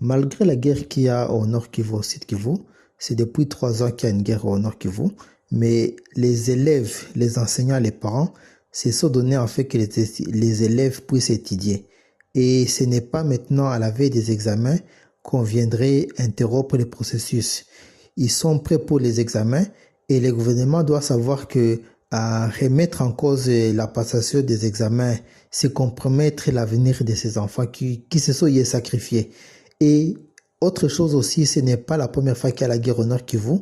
Malgré la guerre qu'il y a au Nord Kivu, au Sud Kivu, c'est depuis 3 ans qu'il y a une guerre au Nord Kivu, mais les élèves, les enseignants, les parents se sont donné en fait que les élèves puissent étudier. Et ce n'est pas maintenant à la veille des examens qu'on viendrait interrompre le processus. Ils sont prêts pour les examens et le gouvernement doit savoir que à remettre en cause la passation des examens, c'est compromettre l'avenir de ces enfants qui se sont y sacrifiés. Et autre chose aussi, ce n'est pas la première fois qu'il y a la guerre au Nord Kivu.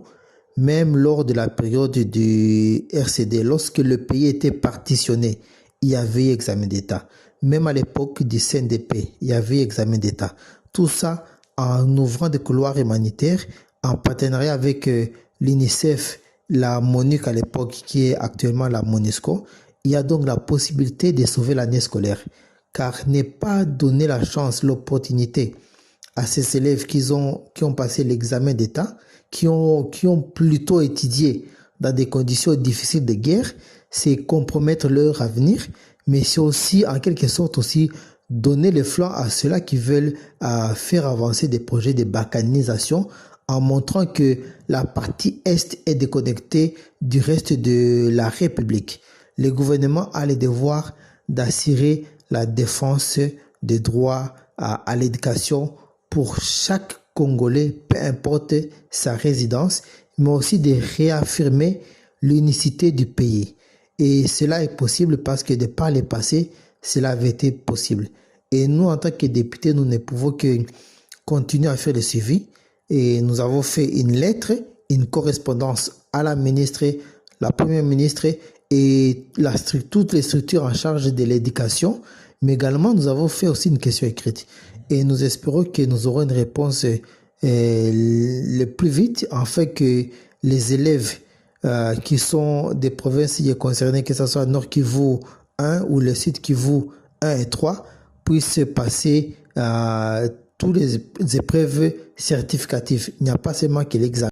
Même lors de la période du RCD, lorsque le pays était partitionné, il y avait examen d'État. Même à l'époque du CNDP, il y avait examen d'État. Tout ça en ouvrant des couloirs humanitaires, en partenariat avec l'UNICEF, la MONUC à l'époque, qui est actuellement la MONUSCO. Il y a donc la possibilité de sauver l'année scolaire. Car n'est pas donner la chance, l'opportunité à ces élèves qui ont passé l'examen d'État, qui ont plutôt étudié dans des conditions difficiles de guerre, c'est compromettre leur avenir, mais c'est aussi en quelque sorte aussi donner le flanc à ceux-là qui veulent faire avancer des projets de balkanisation en montrant que la partie Est est déconnectée du reste de la République. Le gouvernement a le devoir d'assurer la défense des droits à l'éducation pour chaque Congolais, peu importe sa résidence, mais aussi de réaffirmer l'unicité du pays. Et cela est possible parce que de par le passé, cela avait été possible. Et nous, en tant que députés, nous ne pouvons que continuer à faire le suivi. Et nous avons fait une lettre, une correspondance à la ministre, la première ministre et toutes les structures en charge de l'éducation. Mais également, nous avons fait aussi une question écrite. Et nous espérons que nous aurons une réponse le plus vite, afin que les élèves qui sont des provinces concernées, que ce soit Nord Kivu 1 ou le Sud Kivu 1 et 3, puissent passer toutes les épreuves certificatives. Il n'y a pas seulement que l'examen.